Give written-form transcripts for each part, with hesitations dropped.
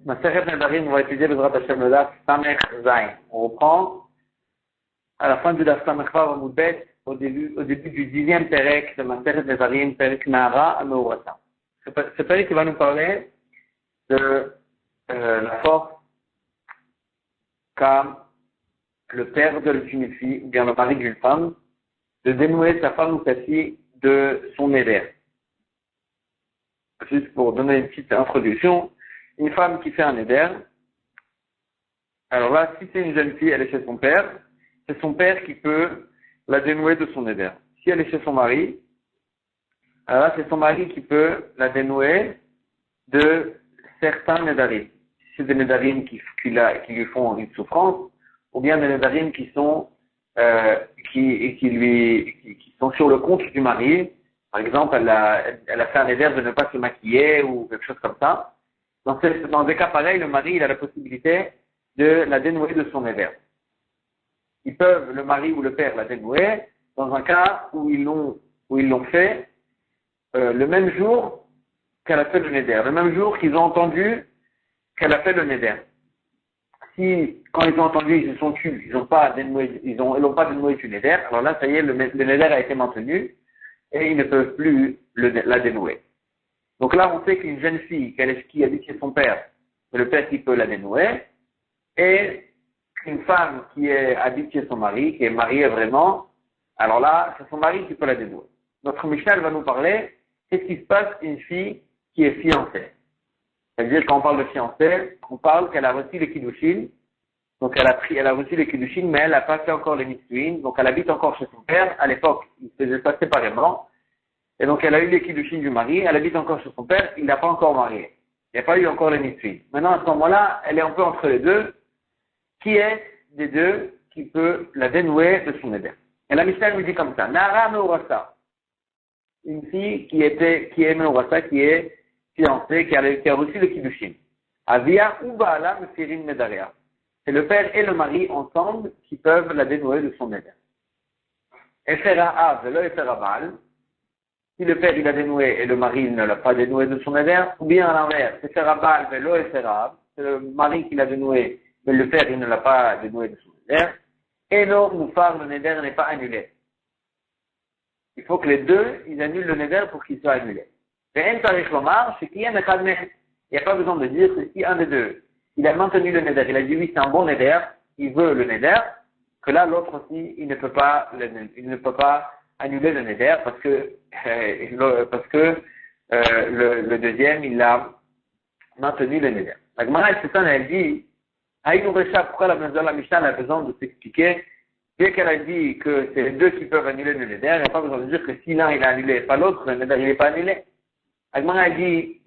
Maseret Nedarim, on va étudier le Zrat Hashem le Daf Samech Zayin. On reprend à la fin du Daf Samech Vav Amudbet, au début du 10e Perek de Maseret Nedarim, Perek Nahara à Meurata. Ce Perek qui va nous parler de la force qu'a le père d'une fille, ou bien le mari d'une femme, de dénouer sa femme ou sa fille de son éder. Juste pour donner une petite introduction, une femme qui fait un éder, alors là, si c'est une jeune fille, elle est chez son père, c'est son père qui peut la dénouer de son éder. Si elle est chez son mari, alors là, c'est son mari qui peut la dénouer de certains nédarim. Si c'est des nédarim qui lui font une souffrance, ou bien des nédarim qui sont qui sont sur le compte du mari. Par exemple, elle a fait un éder de ne pas se maquiller ou quelque chose comme ça. Dans des cas pareils, le mari il a la possibilité de la dénouer de son éder. Ils peuvent, le mari ou le père, la dénouer dans un cas où ils l'ont fait le même jour qu'elle a fait le néder, le même jour qu'ils ont entendu qu'elle a fait le néder. Si, quand ils ont entendu, ils se sont tus, ils n'ont pas dénoué du néder, alors là, ça y est, le néder a été maintenu et ils ne peuvent plus la dénouer. Donc là, on sait qu'une jeune fille qui habite chez son père, c'est le père qui peut la dénouer, et une femme qui habite chez son mari, qui est mariée vraiment, alors là, c'est son mari qui peut la dénouer. Notre Mishnah va nous parler, qu'est-ce qui se passe une fille qui est fiancée. C'est-à-dire, quand on parle de fiancée, on parle qu'elle a reçu les kiddushin, donc elle a reçu les kiddushin, mais elle n'a pas fait encore les nisuin, donc elle habite encore chez son père. À l'époque, il se faisait pas séparément, et donc elle a eu les kiddushin du mari, elle habite encore chez son père, il n'a pas encore marié. Il n'y a pas eu encore les nisuin. Maintenant, à ce moment-là, elle est un peu entre les deux. Qui est des deux qui peut la dénouer de son éder? Et la Mishnah nous dit comme ça, Nahara Meurata, une fille qui est Meurata, qui est fiancée, qui a reçu le kiddushin. Avia ou Baala Mefirin Nedaria. C'est le père et le mari ensemble qui peuvent la dénouer de son éder. Efera Av, velo Efera Baal. Si le père il a dénoué et le mari ne l'a pas dénoué de son éder, ou bien à l'inverse, Efera Baal, velo Efera Av. C'est le mari qui l'a dénoué, mais le père il ne l'a pas dénoué de son éder. Et non, Moufar, le néder n'est pas annulé. Il faut que les deux, ils annulent le néder pour qu'il soit annulé. Il n'y a pas besoin de dire que si un des deux, il a maintenu le néder, il a dit oui, c'est un bon néder, il veut le néder, que là, l'autre aussi, il ne peut pas annuler le néder parce que le deuxième, il a maintenu le néder. La Gemara, elle dit, pourquoi la Mishnah a besoin de s'expliquer? Dès qu'elle a dit que c'est les deux qui peuvent annuler le néder, il n'y a pas besoin de dire que si l'un il a annulé et pas l'autre, le néder il n'est pas annulé. Agmara a dit,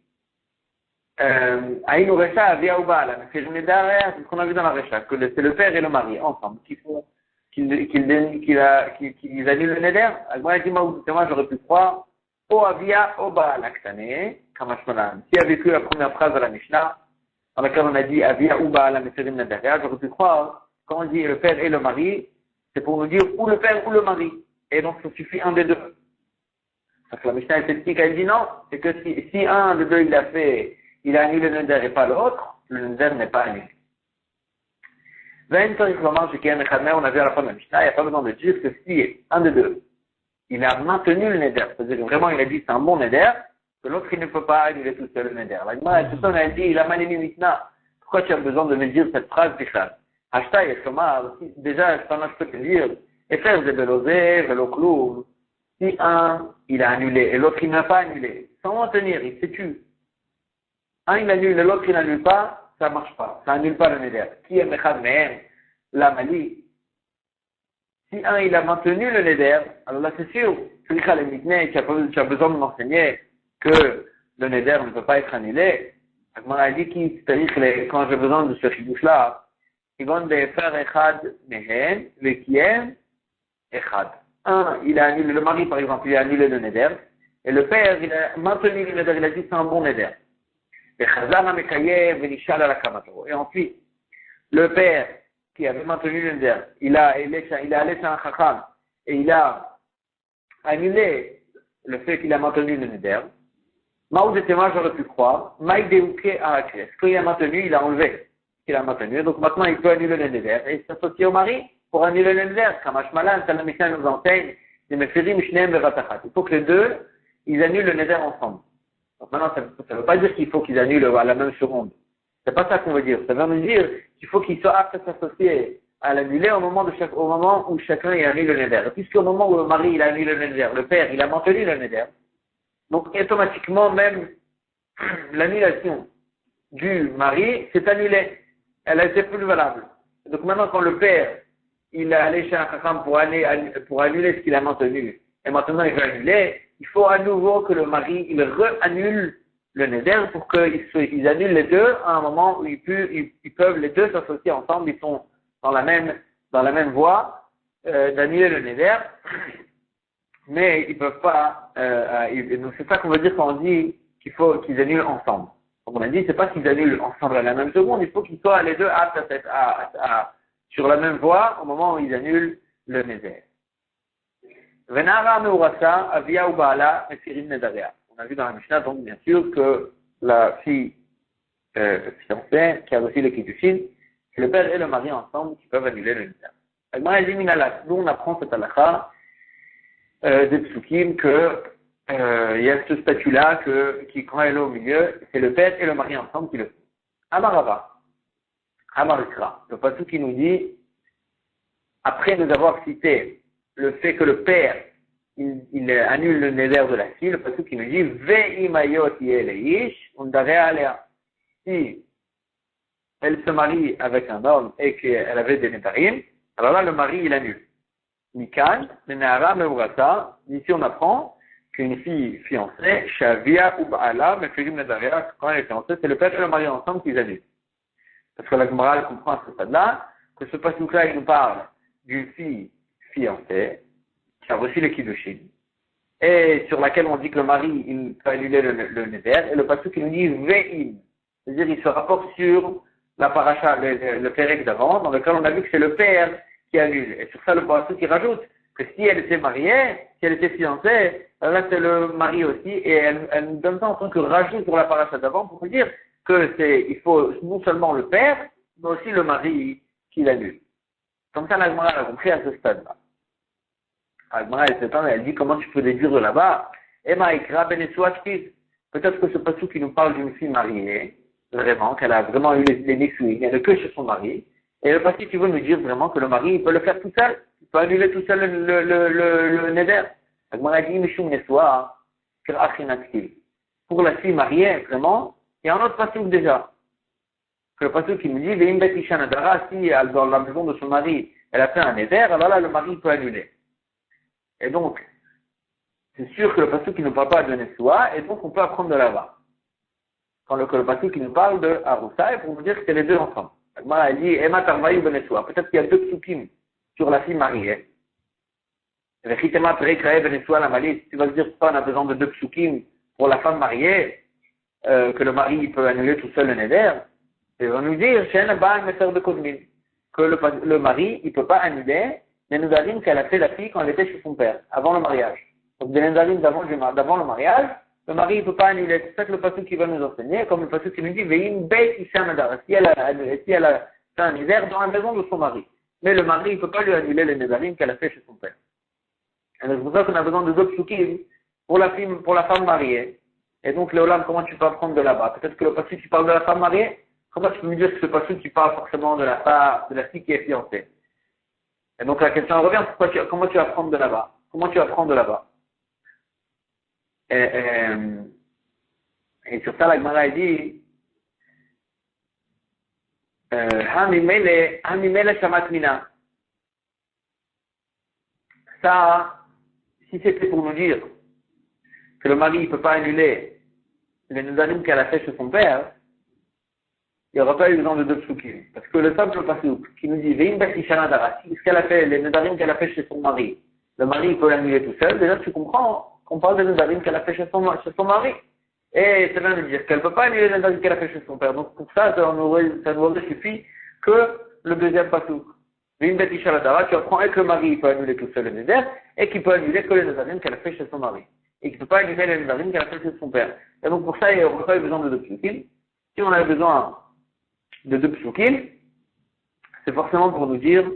Aïnou Recha, Avia ou Baala, mais c'est ce qu'on a vu dans la Recha, que c'est le père et le mari, ensemble, qu'ils annulent le néder. Agmara a dit, moi j'aurais pu croire, O Avia, O Baala, Ktane, Kamashmanan. Si avait cru la première phrase de la Mishnah, dans laquelle on a dit, Avia ou Baala, mais c'est j'aurais pu croire, quand on dit le père et le mari, c'est pour nous dire ou le père ou le mari. Et donc, ça suffit un des deux. Parce que la Mishnah est sceptique, elle dit non, c'est que si un des deux il a annulé le néder et pas l'autre, le néder n'est pas annulé. On a vu à la fin de la Mishnah, il n'y a pas besoin de dire que si un des deux, il a maintenu le néder, c'est-à-dire que vraiment il a dit c'est un bon néder, que l'autre il ne peut pas annuler tout seul le néder. La Gemara, elle dit, il a manié Mishnah, pourquoi tu as besoin de me dire cette phrase Bichal? Hashtag et Shomar, déjà, je peux te dire, et faire des velosé, veloclou, si un, il a annulé, et l'autre, il n'a pas annulé, sans maintenir, il s'est tué. Un, il annule, et l'autre, il n'annule pas, ça marche pas, ça annule pas le néder. Qui est Mechad Mehem, la Mali? Si un, il a maintenu le néder, alors là, c'est sûr, tu as besoin de m'enseigner que le néder ne peut pas être annulé. Donc, a dit c'est-à-dire quand j'ai besoin de ce chidouche-là, ils vont faire Echad Mehen, le Kiem, Echad. Un, il a annulé, le mari par exemple, il a annulé le néder, et le père, il a maintenu le néder, il a dit c'est un bon néder. Et ensuite, le père qui avait maintenu le néder, il a allé chez un chacham, et il a annulé le fait qu'il a maintenu le néder. Maoud et Tema, j'aurais pu croire. Maïdéouké à Akres. Quand il a maintenu, il a enlevé. Il a maintenu. Donc maintenant, il peut annuler le neder et s'associer au mari pour annuler le neder. Kamash Malan, Salamichan nous enseigne, les Mefirim, Shneem, Bevatachat. Il faut que les deux, ils annulent le neder ensemble. Donc maintenant, ça ne veut pas dire qu'il faut qu'ils annulent à la même seconde. C'est pas ça qu'on veut dire. Ça veut dire qu'il faut qu'ils soient aptes à s'associer à l'annuler au moment où chacun y annule le neder. Et puisqu'au moment où le mari, il annule le neder, le père, il a maintenu le neder. Donc, automatiquement, même l'annulation du mari s'est annulée. Elle a été plus valable. Donc, maintenant, quand le père, il est allé chez un chacham pour annuler ce qu'il a maintenu, et maintenant il veut annuler, il faut à nouveau que le mari, il re-annule le neder pour qu'ils annulent les deux à un moment où ils peuvent les deux s'associer ensemble, ils sont dans la même voie d'annuler le neder. Mais ils peuvent pas, donc c'est ça qu'on veut dire quand on dit qu'il faut qu'ils annulent ensemble. Comme on a dit, c'est pas qu'ils annulent ensemble à la même seconde, il faut qu'ils soient les deux aptes sur la même voie au moment où ils annulent le neder. Venara meurasa avia ou baala mefirim nedaria. On a vu dans la Mishnah, donc bien sûr que la fille fiancée, qui a reçu le kiddushin, c'est le père et le mari ensemble qui peuvent annuler le neder. Nous on apprend cette halakha des psukim que il y a ce statut-là qui quand elle est au milieu, c'est le père et le mari ensemble qui le font. Amarava, Amarikra, le passage qui nous dit, après nous avoir cité le fait que le père il annule le neder de la fille, le passage qui nous dit Veimayot yeleish undarea alea. Si elle se marie avec un homme et qu'elle avait des nedarim, alors là le mari il annule. Mikan, Nenara Meurata, ici on apprend qu'une fille fiancée, Shavia ou Baala, Mefirim Nedaria, quand elle est fiancée, c'est le père et le mari ensemble qui annulent. Parce que la Gemara comprend à ce stade-là que ce passage-là, il nous parle d'une fille fiancée qui a reçu le kiddushin et sur laquelle on dit que le mari il peut annuler le neder, et le passage qui nous dit Ve'im, c'est-à-dire il se rapporte sur la paracha, le pérec d'avant, dans lequel on a vu que c'est le père qui annule. Et sur ça, le passage qui rajoute que si elle était mariée, si elle était fiancée, là c'est le mari aussi, et elle nous donne ça en tant que rajout sur la paracha d'avant pour dire que il faut non seulement le père, mais aussi le mari qui l'annule. Comme ça, la Gemara a compris à ce stade-là. La Gemara, elle s'étend et elle dit comment tu peux déduire de là-bas. Emma Ikra Benesuachtis. Peut-être que ce passage qui nous parle d'une fille mariée, vraiment, qu'elle a vraiment eu les nixouilles, elle n'est que chez son mari. Et le passage qui veut nous dire vraiment que le mari, il peut le faire tout seul. Il peut annuler tout seul le neder. La Gemara dit Mishum Nesua, Kirachinaktil. Pour la fille mariée, vraiment, il y a un autre passage déjà. Que le passage qui nous dit Veim Bet Isha Nadara, si dans la maison de son mari, elle a fait un neder, alors là, le mari peut annuler. Et donc, c'est sûr que le passage qui ne parle pas de Nesua, et donc on peut apprendre de là-bas. Quand le passage qui nous parle de Aroussa, et pour nous dire que c'est les deux ensemble. Elle dit Emma Tarvaï ou Benesua. Peut-être qu'il y a deux psukim sur la fille mariée. Rechitema Perekrae Benesua la Malie. Tu vas te dire pourquoi on a besoin de deux psukim pour la femme mariée, que le mari peut annuler tout seul le neder. Et on va nous dire Shen Ba Meser de Kozmin. Que le mari, il ne peut pas annuler les nedarim qu'elle a fait la fille quand elle était chez son père, avant le mariage. Donc des nedarim d'avant le mariage, le mari ne peut pas annuler. C'est ça que le passage qui va nous enseigner, comme le passage qui nous dit Veim Bet Isha Nadara. Si elle a fait un neder dans la maison de son mari. Mais le mari, il ne peut pas lui annuler les nedarim qu'elle a fait chez son père. Et c'est pour ça qu'on a besoin de deux psukim pour la femme mariée. Et donc, Léolam, comment tu peux apprendre de là-bas? Peut-être que le passage qui parle de la femme mariée, comment tu peux me dire que ce passage qui parle forcément de la fille qui est fiancée? Et donc, la question revient, comment tu apprends de là-bas? Comment tu apprends de là-bas? Et sur ça, la Gemara dit, Hamimele Shamat Mina. Ça, si c'était pour nous dire que le mari ne peut pas annuler les nedarim qu'elle a fait chez son père, il n'y aura pas eu besoin de deux psukim. Parce que le simple passage qui nous dit Veim Bet Isha Nadara, ce qu'elle a fait, les nedarim qu'elle a fait chez son mari, le mari il peut l'annuler tout seul. Déjà tu comprends qu'on parle des nedarim qu'elle a fait chez son mari. Et ça vient de dire qu'elle ne peut pas annuler les nedarim qu'elle a fait chez son père. Donc pour ça, ça nous aurait suffi que le deuxième passage. Veim Bet Isha Nadara, tu apprends et que le mari il peut annuler tout seul le neder, et qu'il peut annuler que les nedarim qu'elle a fait chez son mari. et qu'il ne peut pas annuler les Nedarim qu'à la place de son père. Et donc pour ça, il n'y aurait pas eu besoin de deux psukim. Si on avait besoin de deux psukim, c'est forcément pour nous dire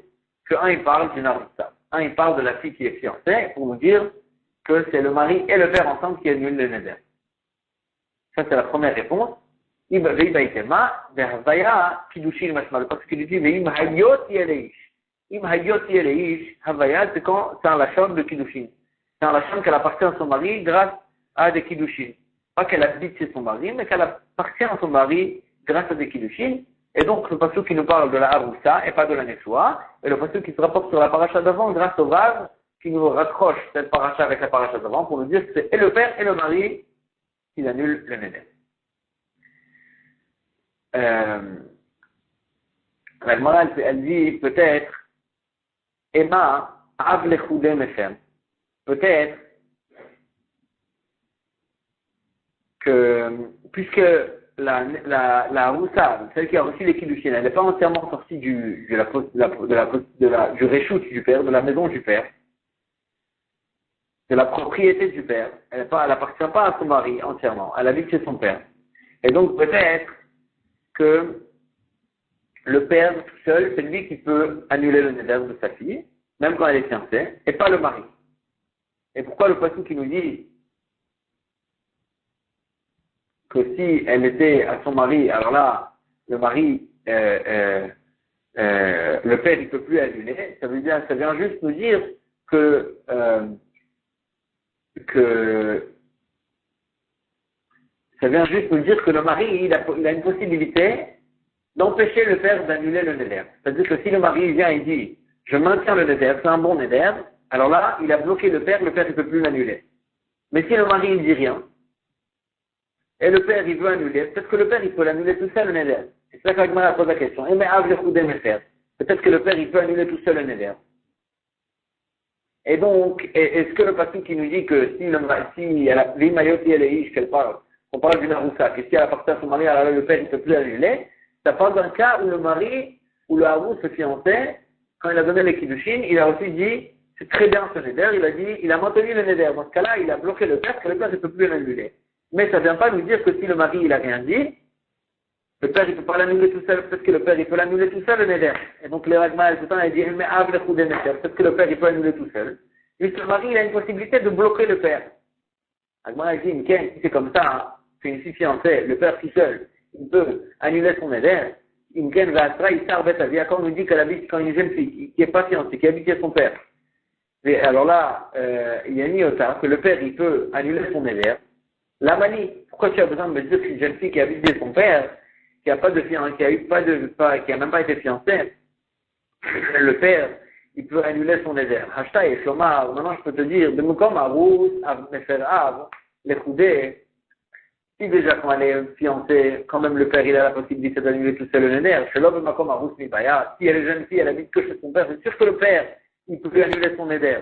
qu'un il parle d'une aroussa. Un il parle de la fille qui est fiancée, pour nous dire que c'est le mari et le père ensemble qui annulent le neder. Ça c'est la première réponse. Le parce qu'il dit Im hayot yeleish. Im hayot yeleish, havaya, c'est quand c'est en la chambre de kiddushin. C'est en la chambre qu'elle appartient à son mari grâce à des kiddushin. Pas qu'elle habite chez son mari, mais qu'elle appartient à son mari grâce à des kiddushin. Et donc, le passage qui nous parle de la Haroussa et pas de la Nessoua, et le passage qui se rapporte sur la paracha d'avant grâce au vase qui nous raccroche cette paracha avec la paracha d'avant pour nous dire que c'est et le père et le mari qui annulent le neder. La Gemara, elle dit peut-être Emma av lechoudé mechem. Peut-être que, puisque la Roussa, celle qui a reçu les kiddushin, elle n'est pas entièrement sortie du réchout du père, de la maison du père, de la propriété du père. Elle n'appartient pas à son mari entièrement. Elle habite chez son père. Et donc peut-être que le père tout seul, c'est lui qui peut annuler le neder de sa fille, même quand elle est fiancée, et pas le mari. Et pourquoi le passage qui nous dit que si elle était à son mari, alors là, le mari, le père, il peut plus annuler. Ça vient juste nous dire que ça vient juste nous dire que le mari, il a une possibilité d'empêcher le père d'annuler le neder. C'est-à-dire que si le mari vient et dit, je maintiens le neder, c'est un bon neder, alors là, il a bloqué le père ne peut plus l'annuler. Mais si le mari, il dit rien, et le père, il veut annuler, peut-être que le père, il peut l'annuler tout seul le neder. C'est ça qu'Agmara pose la question. Peut-être que le père, il peut annuler tout seul le neder. Et donc, est-ce que le passage qui nous dit que si elle a l'Imayoti et les qu'elle parle, on parle d'une Haroussa, que si elle appartient à son mari, alors le père, il ne peut plus annuler, ça parle d'un cas où le mari, ou le Harous, se fiancé, quand il a donné les kiddushin, il a aussi dit, c'est très bien ce neder, il a maintenu le neder. Dans ce cas-là, il a bloqué le père, que le père ne peut plus l'annuler. Mais ça ne vient pas nous dire que si le mari, il a rien dit, le père, il ne peut pas l'annuler tout seul, peut-être que le père, il peut l'annuler tout seul, le neder. Et donc, les ragma, elle dit, mais peut-être que le père, il peut l'annuler tout seul. Juste le mari, il a une possibilité de bloquer le père. Agma, elle dit, si c'est comme ça, hein, c'est une fille fiancée, le père tout seul, il peut annuler son neder. Imken Vastra, il s'arrête à vie. Quand on nous dit qu'elle habite, quand une jeune fille qui est pas fiancée, qui habite chez son père. Et alors là, il y a une iota, que le père, il peut annuler son neder. La manie, pourquoi tu as besoin de me dire qu'une jeune fille qui habite chez son père, qui a pas de fiancé, qui a même pas été fiancée, le père, il peut annuler son neder. Hashta et Shomar, maintenant je peux te dire, de Mukom Arous, Mefer Av, les Choudé, si déjà quand elle est fiancée, quand même le père il a la possibilité d'annuler tout seul le neder, chez l'homme Makom Arous Mibaya, si elle est jeune fille, elle habite que chez son père, c'est sûr que le père, il peut lui annuler son neder.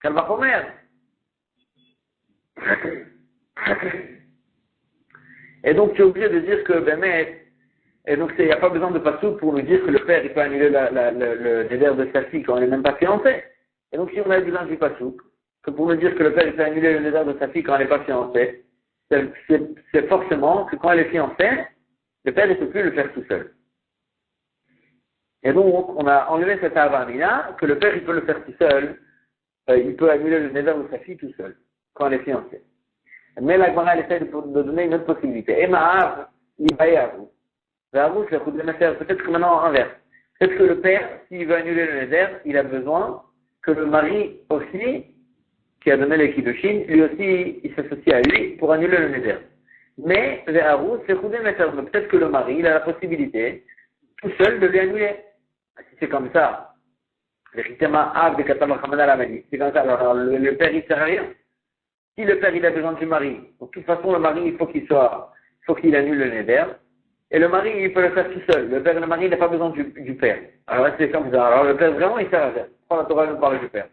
Qu'elle va comer. Et donc tu es obligé de dire que et donc il n'y a pas besoin de passou pour nous dire que le père il peut annuler le neder de sa fille quand elle n'est même pas fiancée. Et donc si on a besoin du passou, que pour nous dire que le père il peut annuler le neder de sa fille quand elle n'est pas fiancée, c'est forcément que quand elle est fiancée, le père ne peut plus le faire tout seul. Et donc on a enlevé cette avamina que le père il peut le faire tout seul, il peut annuler le neder de sa fille tout seul quand elle est fiancée. Mais la Gemara essaie de donner une autre possibilité. Ema'av, l'ibayavu. Peut-être que maintenant, inverse. Peut-être que le père, s'il veut annuler le neder, il a besoin que le mari aussi, qui a donné les kiddushin, lui aussi, il s'associe à lui pour annuler le neder. Mais, peut-être que le mari, il a la possibilité, tout seul, de lui annuler. Si c'est comme ça, c'est comme ça, alors le père, il sert à rien. Si le père il a besoin du mari, de toute façon le mari il faut qu'il annule le neder, et le mari il peut le faire tout seul. Le mari il n'a pas besoin du père. Alors là c'est comme ça. Alors le père vraiment il sert à rien. Pourquoi la Torah nous parle du père?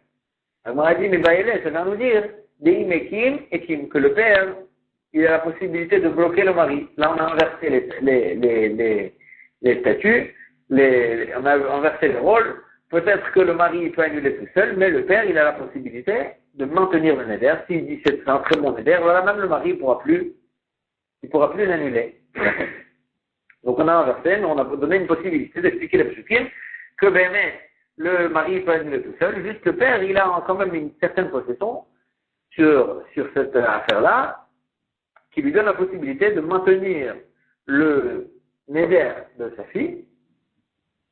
Alors on a dit mais Baïlé, ça vient nous dire que le père il a la possibilité de bloquer le mari. Là on a inversé les statuts, on a inversé les rôles. Peut-être que le mari il peut annuler tout seul, mais le père il a la possibilité de maintenir le neder. S'il dit c'est un très bon neder, voilà, même le mari il pourra plus l'annuler. Donc on a inversé, mais on a donné une possibilité d'expliquer les psukim que ben, le mari peut annuler tout seul, juste le père, il a quand même une certaine possession sur cette affaire-là, qui lui donne la possibilité de maintenir le neder de sa fille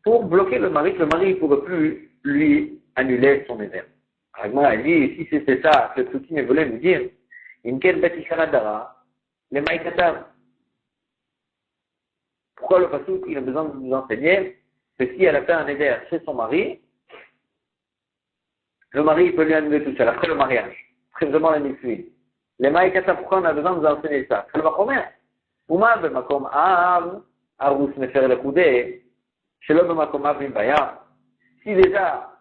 pour bloquer le mari, que le mari ne pourrait plus lui annuler son neder. Agma a dit, si c'était ça, que Tsukim voulait nous dire, Inkel Batisharadara, les Maïkatar. Pourquoi le Passouk, il a besoin de nous enseigner que si elle a fait un neder chez son mari, le mari peut lui annuler tout seul, après le mariage, après vraiment la nifui. Les Maïkatar, pourquoi on a besoin de nous enseigner ça? C'est le Machomer. Ouma, Bemakom Av, Arus Mefer le Koudé, chez le Bemakom Av Mimbaya. Si déjà,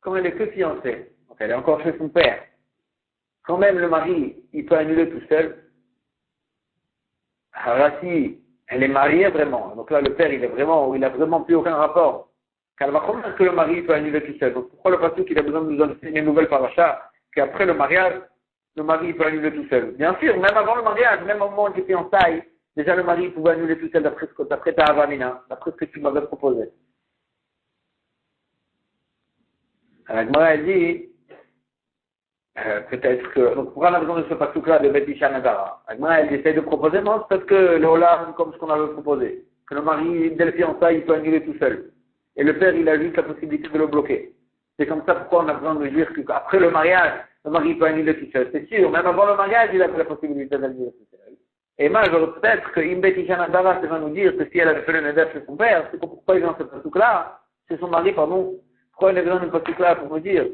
comme elle est que fiancée, donc elle est encore chez son père, quand même le mari, il peut annuler tout seul. Alors si elle est mariée vraiment, donc là le père il a vraiment plus aucun rapport. Car elle va comprendre que le mari peut annuler tout seul. Donc pourquoi le pasteur qu'il a besoin de nous donner une nouvelle paracha, qu'après le mariage, le mari peut annuler tout seul. Bien sûr, même avant le mariage, même au moment des fiançailles, déjà le mari pouvait annuler tout seul d'après ta avamina, d'après ce que tu m'avais proposé. Alors Gmara elle dit, peut-être que, donc pourquoi on a besoin de ce passouk-là de Betisha Nadara? Agma, elle essaie de proposer, non, c'est parce que le Olam, comme ce qu'on avait proposé, que le mari, dès le fiançailles, il peut annuler tout seul. Et le père, il a juste la possibilité de le bloquer. C'est comme ça pourquoi on a besoin de dire qu'après le mariage, le mari peut annuler tout seul. C'est sûr, même avant le mariage, il a la possibilité d'annuler tout seul. Et moi, j'aurais peut-être que Imbetisha Nadara, ça va nous dire que si elle avait fait le neder chez son père, c'est pourquoi il est dans ce passouk-là, c'est son mari, pardon, pourquoi il a besoin de ce passouk-là pour nous dire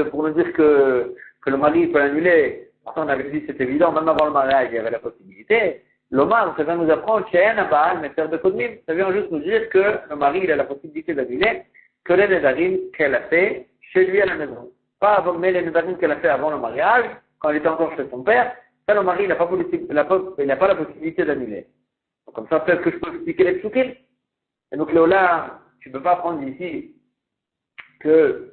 pour nous dire que le mari peut annuler. Pourtant, on avait dit c'est évident, même avant le mariage, il y avait la possibilité. L'Omar, ça vient nous apprendre chez Baal, mais faire de Kodmim. Ça vient juste nous dire que le mari, il a la possibilité d'annuler que les nedarim qu'elle a fait chez lui à la maison. Pas avant, mais les nedarim qu'elle a fait avant le mariage, quand elle était encore chez son père, ça, le mari, il n'a pas la possibilité d'annuler. Donc, comme ça, peut-être que je peux expliquer les psukim. Et donc, là, tu ne peux pas prendre ici que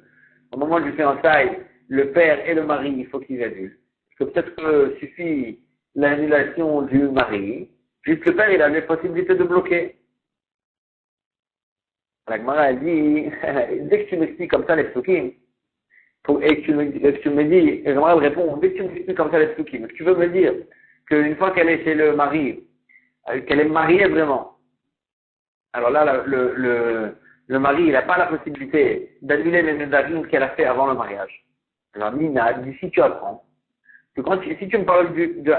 au moment du fiançailles, le père et le mari, il faut qu'ils annulent. Parce que peut-être que suffit l'annulation du mari, juste le père, il a la possibilité de bloquer. La Gemara, elle dit, dès que tu m'expliques comme ça les psukim, et que tu me dis, et Gemara, elle répond, dès que tu m'expliques comme ça les psukim, tu veux me dire qu'une fois qu'elle est chez le mari, qu'elle est mariée vraiment, alors là, le mari, il n'a pas la possibilité d'annuler les nedarim qu'elle a fait avant le mariage. Alors, Nina, d'ici tu apprends que si tu me parles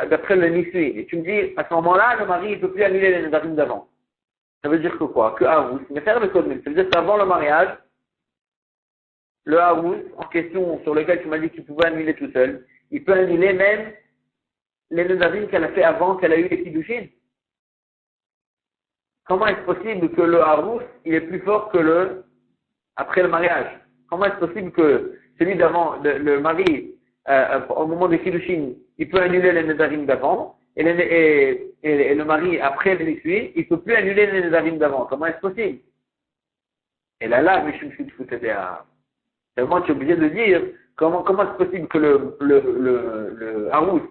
d'après le Nisui, et tu me dis, à ce moment-là, le mari, il ne peut plus annuler les nedarim d'avant. Ça veut dire que quoi? Que Harous, mais faire le code, ça veut dire qu'avant le mariage, le Harous, en question, sur lequel tu m'as dit que tu pouvais annuler tout seul, il peut annuler même les nedarim qu'elle a fait avant qu'elle a eu les kiddushin. Comment est-ce possible que le Harous, il est plus fort que après le mariage? Comment est-ce possible que celui d'avant, le mari, au moment des Kiddushin, il peut annuler les nedarim d'avant, et le mari, après les Nisui, il ne peut plus annuler les nedarim d'avant? Comment est-ce possible? Et là, mais je me suis foutu à... Vraiment, tu es obligé de dire, comment est-ce possible que le Harous,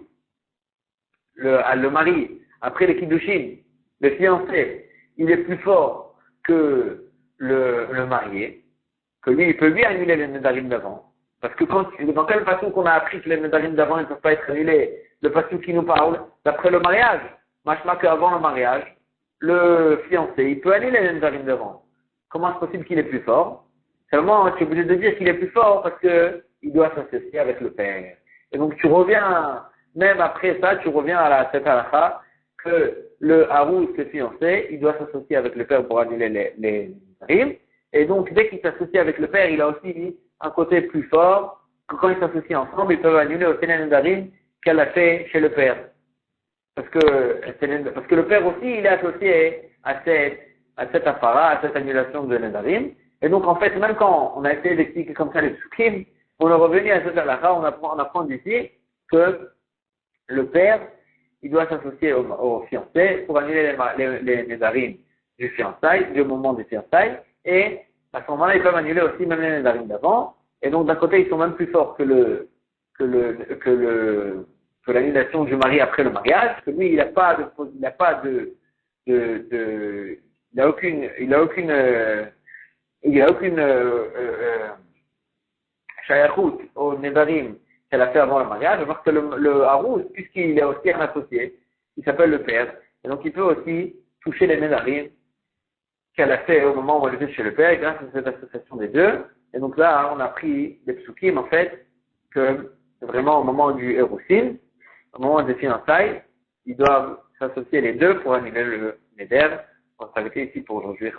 le mari, après les Kiddushin, le fiancé, il est plus fort que le marié, que lui, il peut lui annuler les nedarim d'avant. Parce que dans quelle façon qu'on a appris que les nedarim d'avant ne peuvent pas être annulés? Le façon qui nous parle, d'après le mariage. Machma qu'avant le mariage, le fiancé, il peut annuler les nedarim d'avant. Comment est-ce possible qu'il est plus fort? Seulement, tu es obligé de dire qu'il est plus fort parce qu'il doit s'associer avec le père. Et donc tu reviens, même après ça, tu reviens à cette halakha, que le Harous, le fiancé, il doit s'associer avec le père pour annuler les nedarim. Et donc, dès qu'il s'associe avec le père, il a aussi un côté plus fort, que quand ils s'associent ensemble, ils peuvent annuler aussi les nedarim qu'elle a fait chez le père. Parce que le père aussi, il est associé à cette afara, à cette annulation de nedarim. Et donc, en fait, même quand on a essayé d'expliquer comme ça les psukim, on est revenu à cette halakha, on apprend d'ici que le père, il doit s'associer au fiancé pour annuler les nedarim du moment du fiançailles, et à ce moment-là, ils peuvent annuler aussi même les nedarim d'avant, Et donc, d'un côté, ils sont même plus forts que l'annulation du mari après le mariage, parce que lui, il n'a pas aucune shayachout au nedarim qu'elle a fait avant le mariage, alors que le harouz, puisqu'il est aussi un associé, il s'appelle le père, et donc il peut aussi toucher les nedarim qu'elle a fait au moment où elle était chez le père, grâce à cette association des deux. Et donc là, on a pris des psukim, en fait, que vraiment au moment du Erousin, au moment des fiançailles, ils doivent s'associer les deux pour annuler le neder. On va s'arrêter ici pour aujourd'hui.